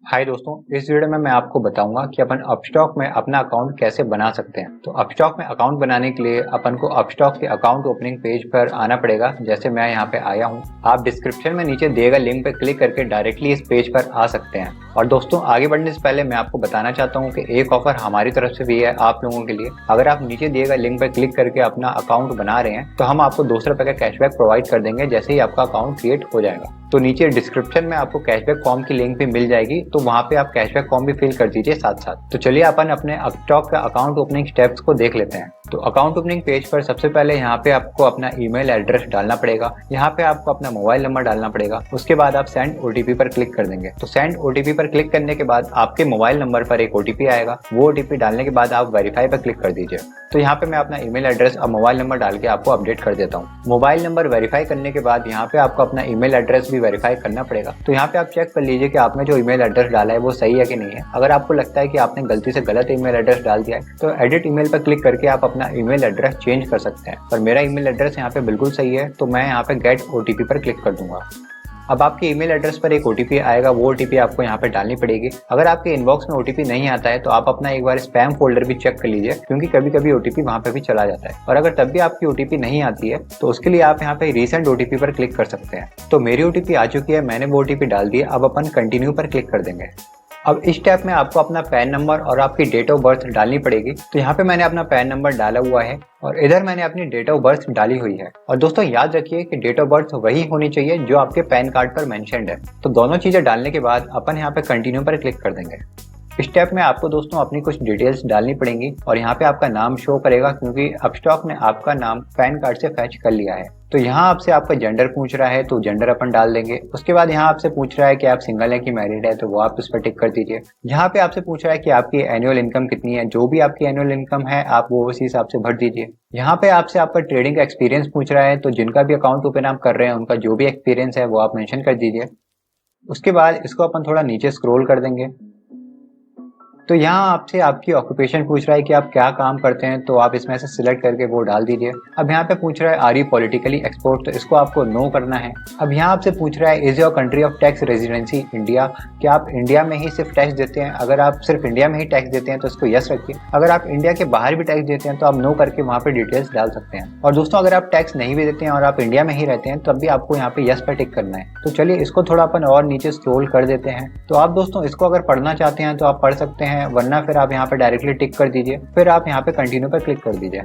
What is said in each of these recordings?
हाय दोस्तों, इस वीडियो में मैं आपको बताऊंगा कि अपन अपस्टॉक में अपना अकाउंट कैसे बना सकते हैं। तो अपस्टॉक में अकाउंट बनाने के लिए अपन को अपस्टॉक के अकाउंट ओपनिंग पेज पर आना पड़ेगा। जैसे मैं यहाँ पे आया हूँ, आप डिस्क्रिप्शन में नीचे दिए गए लिंक पे क्लिक करके डायरेक्टली इस पेज पर आ सकते हैं। और दोस्तों, आगे बढ़ने से पहले मैं आपको बताना चाहता हूँ कि एक ऑफर हमारी तरफ से भी है आप लोगों के लिए। अगर आप नीचे दिए गए लिंक पर क्लिक करके अपना अकाउंट बना रहे हैं तो हम आपको 200 रुपए का कैशबैक प्रोवाइड कर देंगे जैसे ही आपका अकाउंट क्रिएट हो जाएगा। तो नीचे डिस्क्रिप्शन में आपको कैशबैक फॉर्म की लिंक भी मिल जाएगी, तो वहां पे आप कैशबैक फॉर्म भी फिल कर दीजिए साथ साथ। तो चलिए अपन अपने अपस्टॉक का अकाउंट ओपनिंग स्टेप्स को देख लेते हैं। तो अकाउंट ओपनिंग पेज पर सबसे पहले यहाँ पे आपको अपना ईमेल एड्रेस डालना पड़ेगा। यहाँ पे आपको अपना मोबाइल नंबर डालना पड़ेगा। उसके बाद आप सेंड ओटीपी पर क्लिक कर देंगे। तो सेंड ओटीपी पर क्लिक करने के बाद आपके मोबाइल नंबर पर एक ओटीपी आएगा। वो ओटीपी डालने के बाद आप वेरीफाई पर क्लिक कर दीजिए। तो यहाँ पे मैं अपना ईमेल एड्रेस और मोबाइल नंबर डाल के आपको अपडेट कर देता हूँ। मोबाइल नंबर वेरीफाई करने के बाद यहाँ पे आपको अपना ईमेल एड्रेस भी वेरीफाई करना पड़ेगा। तो यहाँ पे आप चेक कर लीजिए कि आपने जो ईमेल एड्रेस डाला है वो सही है कि नहीं है। अगर आपको लगता है कि आपने गलती से गलत ईमेल एड्रेस डाल दिया है तो एडिट ईमेल पर क्लिक करके आप अपना ईमेल एड्रेस चेंज कर सकते हैं। पर मेरा ईमेल एड्रेस यहाँ पे बिल्कुल सही है, तो मैं यहाँ पे गेट ओटीपी पर क्लिक कर दूंगा। अब आपके ईमेल एड्रेस पर एक ओटीपी आएगा, वो ओटीपी आपको यहाँ पे डालनी पड़ेगी। अगर आपके इनबॉक्स में ओटीपी नहीं आता है तो आप अपना एक बार स्पैम फोल्डर भी चेक कर लीजिए, क्योंकि कभी कभी ओटीपी वहाँ पे भी चला जाता है। और अगर तब भी आपकी ओटीपी नहीं आती है तो उसके लिए आप यहाँ पे रीसेंट ओटीपी पर क्लिक कर सकते हैं। तो मेरी ओटीपी आ चुकी है, मैंने वो ओटीपी डाल दी है। अब अपन कंटिन्यू पर क्लिक कर देंगे। अब इस स्टेप में आपको अपना पैन नंबर और आपकी डेट ऑफ बर्थ डालनी पड़ेगी। तो यहाँ पे मैंने अपना पैन नंबर डाला हुआ है और इधर मैंने अपनी डेट ऑफ बर्थ डाली हुई है। और दोस्तों याद रखिए कि डेट ऑफ बर्थ वही होनी चाहिए जो आपके पैन कार्ड पर मेंशन्ड है। तो दोनों चीजें डालने के बाद अपन यहाँ पे कंटिन्यू पर क्लिक कर देंगे। इस स्टेप में आपको दोस्तों अपनी कुछ डिटेल्स डालनी पड़ेंगी और यहाँ पे आपका नाम शो करेगा, क्योंकि अपस्टॉक ने आपका नाम पैन कार्ड से फैच कर लिया है। तो यहाँ आपसे आपका जेंडर पूछ रहा है, तो जेंडर अपन डाल देंगे। उसके बाद यहाँ आपसे पूछ रहा है कि आप सिंगल है कि मैरिड है, तो वो आप उस पर टिक कर दीजिए। यहाँ पे आपसे पूछ रहा है कि आपकी एनुअल इनकम कितनी है, जो भी आपकी एनुअल इनकम है आप वो उसी हिसाब से भर दीजिए। यहाँ पे आपसे आपका ट्रेडिंग एक्सपीरियंस पूछ रहा है, तो जिनका भी अकाउंट ओपन आप कर रहे हैं उनका जो भी एक्सपीरियंस है वो आप मेंशन कर दीजिए। उसके बाद इसको अपन थोड़ा नीचे स्क्रॉल कर देंगे। तो यहाँ आपसे आपकी ऑक्यूपेशन पूछ रहा है कि आप क्या काम करते हैं, तो आप इसमें से सिलेक्ट करके वो डाल दीजिए। अब यहाँ पे पूछ रहा है आर यू पॉलिटिकली एक्सपोर्ट, तो इसको आपको नो करना है। अब यहाँ आपसे पूछ रहा है is your country of tax residency India, क्या आप इंडिया में ही सिर्फ टैक्स देते हैं। अगर आप सिर्फ इंडिया में ही टैक्स देते हैं तो इसको यस रखिए। अगर आप इंडिया के बाहर भी टैक्स देते हैं तो आप नो करके वहाँ पे डिटेल्स डाल सकते हैं। और दोस्तों अगर आप टैक्स नहीं भी देते हैं और आप इंडिया में ही रहते हैं तब भी आपको यहाँ पे यस पर टिक करना है। तो चलिए इसको थोड़ा अपन और नीचे स्क्रॉल कर देते हैं। तो आप दोस्तों इसको अगर पढ़ना चाहते हैं तो आप पढ़ सकते हैं, वरना फिर आप यहाँ पे डायरेक्टली टिक कर दीजिए। फिर आप यहाँ पे कंटिन्यू पर क्लिक कर दीजिए।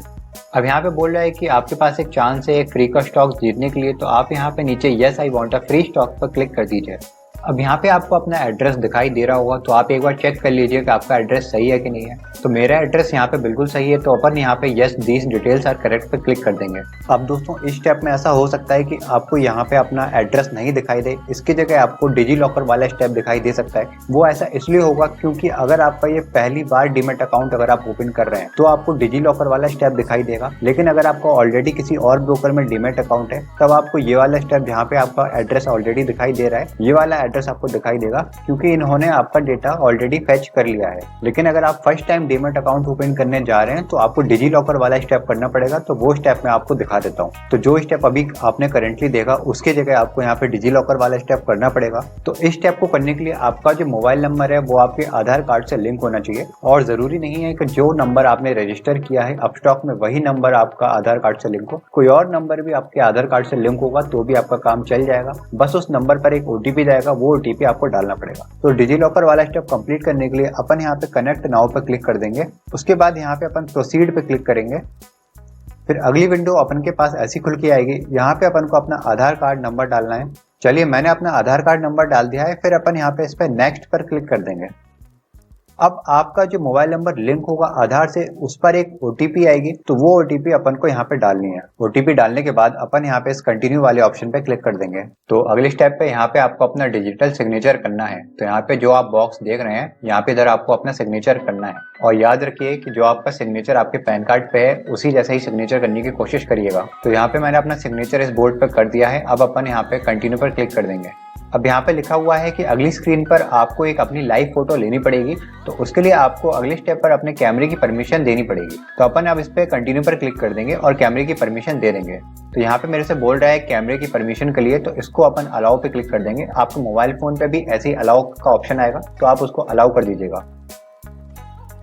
अब यहाँ पे बोल रहा है कि आपके पास एक चांस है एक फ्री का स्टॉक जीतने के लिए, तो आप यहाँ पे नीचे yes I want a free stock पर क्लिक कर दीजिए। अब यहाँ पे आपको अपना एड्रेस दिखाई दे रहा होगा, तो आप एक बार चेक कर लीजिए कि आपका एड्रेस सही है कि नहीं है। तो मेरा एड्रेस यहाँ पे बिल्कुल सही है, तो अपन यहाँ पे yes these details are correct पे क्लिक कर देंगे। अब दोस्तों इस स्टेप में ऐसा हो सकता है कि आपको यहाँ पे अपना एड्रेस नहीं दिखाई दे, इसकी जगह आपको डिजी लॉकर वाला स्टेप दिखाई दे सकता है। वो ऐसा इसलिए होगा क्योंकि अगर आपका ये पहली बार डीमैट अकाउंट अगर आप ओपन कर रहे हैं तो आपको डिजी लॉकर वाला स्टेप दिखाई देगा। लेकिन अगर आपका ऑलरेडी किसी और ब्रोकर में डीमैट अकाउंट है तब आपको ये वाला स्टेप जहाँ पे आपका एड्रेस ऑलरेडी दिखाई दे रहा है, ये वाला एड्रेस आपको दिखाई देगा, क्योंकि इन्होंने आपका डेटा ऑलरेडी फेच कर लिया है। लेकिन अगर आप first time demat account open करने जा रहे हैं तो आपको डिजी लॉकर वाला स्टेप करना पड़ेगा। तो वो स्टेप मैं आपको दिखा देता हूँ। तो जो स्टेप अभी आपने करेंटली देखा उसके जगह आपको यहाँ पे डिजी लॉकर वाला स्टेप करना पड़ेगा। तो इस स्टेप को करने के लिए आपका जो मोबाइल नंबर है वो आपके आधार कार्ड से लिंक होना चाहिए। और जरूरी नहीं है कि जो नंबर आपने रजिस्टर किया है अपस्टॉक में वही नंबर आपका आधार कार्ड से लिंक हो, कोई और नंबर भी आपके आधार कार्ड से लिंक होगा तो भी आपका काम चल जाएगा। बस उस नंबर पर एक ओटीपी जाएगा, वो ओटीपी आपको डालना पड़ेगा। तो डिजी लॉकर वाला स्टेप कंप्लीट करने के लिए अपन यहाँ पे कनेक्ट नाउ पर क्लिक कर देंगे। उसके बाद यहाँ पे अपन प्रोसीड पे क्लिक करेंगे। फिर अगली विंडो अपन के पास ऐसी खुल के आएगी। यहाँ पे अपन को अपना आधार कार्ड नंबर डालना है। चलिए मैंने अपना आधार कार्ड नंबर डाल दिया है। फिर अपन यहाँ पे इस पे नेक्स्ट पर क्लिक कर देंगे। अब आपका जो मोबाइल नंबर लिंक होगा आधार से उस पर एक ओटीपी आएगी, तो वो ओटीपी अपन को यहाँ पे डालनी है। ओटीपी डालने के बाद अपन यहाँ पे इस कंटिन्यू वाले ऑप्शन पे क्लिक कर देंगे। तो अगले स्टेप पे यहाँ पे आपको अपना डिजिटल सिग्नेचर करना है। तो यहाँ पे जो आप बॉक्स देख रहे हैं यहाँ पे इधर आपको अपना सिग्नेचर करना है। और याद रखिए कि जो आपका सिग्नेचर आपके पैन कार्ड पे है उसी जैसा ही सिग्नेचर करने की कोशिश करिएगा। तो यहाँ पे मैंने अपना सिग्नेचर इस बोर्ड पे कर दिया है। अब अपन यहाँ पे कंटिन्यू पर क्लिक कर देंगे। अब यहाँ पे लिखा हुआ है कि अगली स्क्रीन पर आपको एक अपनी लाइव फोटो लेनी पड़ेगी, तो उसके लिए आपको अगले स्टेप पर अपने कैमरे की परमिशन देनी पड़ेगी। तो अपन अब इस पे कंटिन्यू पर क्लिक कर देंगे और कैमरे की परमिशन दे देंगे। तो यहाँ पे मेरे से बोल रहा है कैमरे की परमिशन के लिए, तो इसको अपन अलाउ पे क्लिक कर देंगे। आपको मोबाइल फोन पे भी ऐसे ही अलाउ का ऑप्शन आएगा, तो आप उसको अलाउ कर दीजिएगा।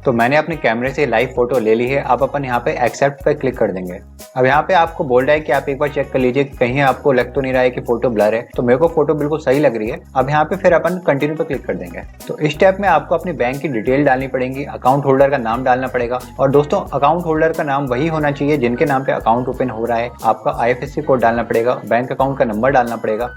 तो मैंने अपने कैमरे से लाइव फोटो ले ली है। अब अपन यहाँ पे एक्सेप्ट पे क्लिक कर देंगे। अब यहाँ पे आपको बोल रहा है कि आप एक बार चेक कर लीजिए कहीं आपको लग तो नहीं रहा है कि फोटो ब्लर है। तो मेरे को फोटो बिल्कुल सही लग रही है। अब यहाँ पे फिर अपन कंटिन्यू पे क्लिक कर देंगे। तो इस स्टेप में आपको अपनी बैंक की डिटेल डालनी पड़ेगी, अकाउंट होल्डर का नाम डालना पड़ेगा। और दोस्तों, अकाउंट होल्डर का नाम वही होना चाहिए जिनके नाम पे अकाउंट ओपन हो रहा है। आपका IFSC कोड डालना पड़ेगा, बैंक अकाउंट का नंबर डालना पड़ेगा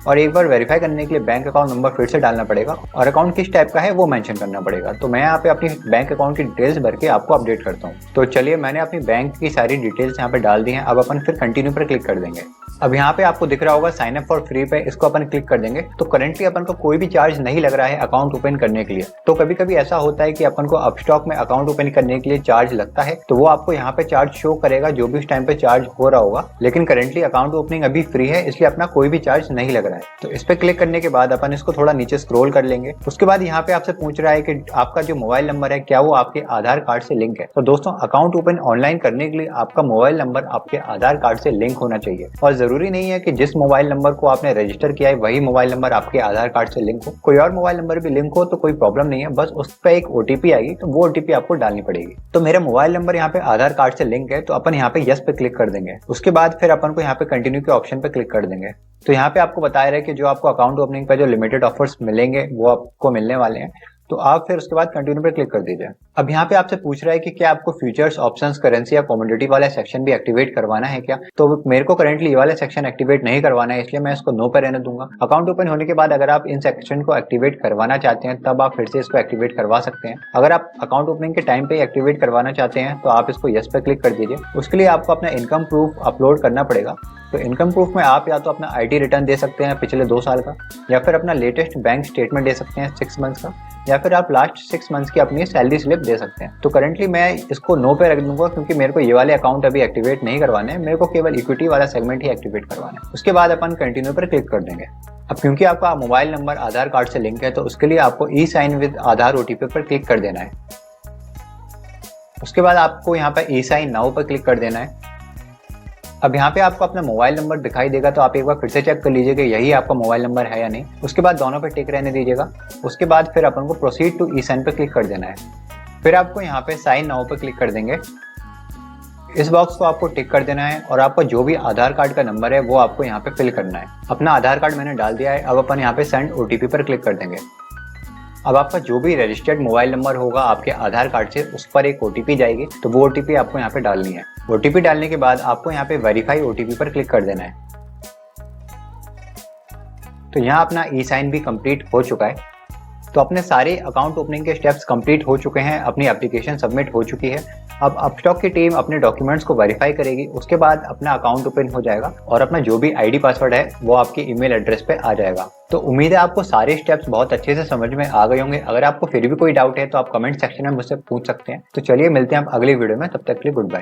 और एक बार वेरीफाई करने के लिए बैंक अकाउंट नंबर फिर से डालना पड़ेगा और अकाउंट किस टाइप का है वो मेंशन करना पड़ेगा। तो मैं यहाँ पे अपनी बैंक अकाउंट की डिटेल्स भर के आपको अपडेट करता हूँ। तो चलिए, मैंने अपनी बैंक की सारी डिटेल्स यहाँ पे डाल दी हैं। अब अपन फिर कंटिन्यू पर क्लिक कर देंगे। अब यहाँ पे आपको दिख रहा होगा साइन अप फॉर फ्री पे, इसको अपन क्लिक कर देंगे। तो करंटली अपन को कोई भी चार्ज नहीं लग रहा है अकाउंट ओपन करने के लिए। तो कभी कभी ऐसा होता है कि अपन को अपस्टॉक में अकाउंट ओपन करने के लिए चार्ज लगता है, तो वो आपको यहाँ पे चार्ज शो करेगा जो भी उस टाइम पे चार्ज हो रहा होगा। लेकिन करंटली अकाउंट ओपनिंग अभी फ्री है, इसलिए अपना कोई भी चार्ज नहीं लग रहा है। तो इस पे क्लिक करने के बाद अपन इसको थोड़ा नीचे स्क्रॉल कर लेंगे। उसके बाद यहाँ पे आपसे पूछ रहा है कि आपका जो मोबाइल नंबर है क्या वो आपके आधार कार्ड से लिंक है। तो दोस्तों, अकाउंट ओपन ऑनलाइन करने के लिए आपका मोबाइल नंबर आपके आधार कार्ड से लिंक होना चाहिए। और जरूरी नहीं है कि जिस मोबाइल नंबर को आपने रजिस्टर किया है वही मोबाइल नंबर आपके आधार कार्ड से लिंक हो। कोई और मोबाइल नंबर भी लिंक हो तो कोई प्रॉब्लम नहीं है, बस उस पर एक OTP आएगी, तो वो OTP आपको डालनी पड़ेगी। तो मेरा मोबाइल नंबर यहाँ पे आधार कार्ड से लिंक है, तो अपन यहाँ पे यस पे क्लिक कर देंगे। उसके बाद फिर अपन को यहाँ पे कंटिन्यू के ऑप्शन पे क्लिक कर देंगे। तो यहाँ पे आपको बताया रहा है कि जो आपको अकाउंट ओपनिंग पे जो लिमिटेड ऑफर्स मिलेंगे वो आपको मिलने वाले हैं। तो आप फिर उसके बाद कंटिन्यू पे क्लिक कर दीजिए। अब यहाँ पे आपसे पूछ रहा है कि क्या आपको फ्यूचर्स, ऑप्शंस, करेंसी या कमोडिटी वाला सेक्शन भी एक्टिवेट करवाना है क्या। तो मेरे को करंटली ये वाला सेक्शन एक्टिवेट नहीं करवाना है, इसलिए मैं इसको नो पे रहने दूंगा। अकाउंट ओपन होने के बाद अगर आप इन सेक्शन को एक्टिवेट करवाना चाहते हैं तब आप फिर से इसको एक्टिवेट करवा सकते हैं। अगर आप अकाउंट ओपनिंग के टाइम पे एक्टिवेट करवाना चाहते हैं तो आप इसको यस पे क्लिक कर दीजिए। उसके लिए आपको अपना इनकम प्रूफ अपलोड करना पड़ेगा। तो इनकम प्रूफ में आप या तो अपना IT रिटर्न दे सकते हैं पिछले 2 साल का, या फिर अपना लेटेस्ट बैंक स्टेटमेंट दे सकते हैं 6 मंथ्स का, या फिर आप लास्ट 6 मंथ्स की अपनी सैलरी स्लिप दे सकते हैं। तो करंटली मैं इसको नो पे रख दूंगा क्योंकि मेरे को ये वाले अकाउंट अभी एक्टिवेट नहीं करवाने हैं, मेरे को केवल इक्विटी वाला सेगमेंट ही एक्टिवेट करवाना है। उसके बाद अपन कंटिन्यू पर क्लिक कर देंगे। अब क्योंकि आपका मोबाइल नंबर आधार कार्ड से लिंक है तो उसके लिए आपको e-साइन विद आधार OTP पर क्लिक कर देना है। उसके बाद आपको यहाँ पर e-साइन नाउ पर क्लिक कर देना है। अब यहाँ पे आपको अपना मोबाइल नंबर दिखाई देगा, तो आप एक बार फिर से चेक कर लीजिए कि यही आपका मोबाइल नंबर है या नहीं। उसके बाद दोनों पे टिक रहने दीजिएगा। उसके बाद फिर अपन को प्रोसीड टू e-साइन पे क्लिक कर देना है। फिर आपको यहाँ पे साइन नाउ पे क्लिक कर देंगे। इस बॉक्स को आपको टिक कर देना है और आपका जो भी आधार कार्ड का नंबर है वो आपको यहाँ पे फिल करना है। अपना आधार कार्ड मैंने डाल दिया है। अब अपन यहाँ पे सेंड OTP पर क्लिक कर देंगे। अब आपका जो भी रजिस्टर्ड मोबाइल नंबर होगा आपके आधार कार्ड से, उस पर एक OTP जाएगी, तो वो OTP आपको यहाँ पे डालनी है। OTP डालने के बाद आपको यहाँ पे वेरीफाई OTP पर क्लिक कर देना है। तो यहाँ अपना e-साइन भी कंप्लीट हो चुका है। तो अपने सारे अकाउंट ओपनिंग के स्टेप्स कंप्लीट हो चुके हैं, अपनी एप्लीकेशन सबमिट हो चुकी है। अब अपस्टॉक की टीम अपने डॉक्यूमेंट्स को वेरीफाई करेगी, उसके बाद अपना अकाउंट ओपन हो जाएगा और अपना जो भी ID पासवर्ड है वो आपकी ईमेल एड्रेस पे आ जाएगा। तो उम्मीद है आपको सारे स्टेप्स बहुत अच्छे से समझ में आ गए होंगे। अगर आपको फिर भी कोई डाउट है तो आप कमेंट सेक्शन में मुझसे पूछ सकते हैं। तो चलिए, मिलते हैं आप अगली वीडियो में, तब तक के लिए गुड बाय।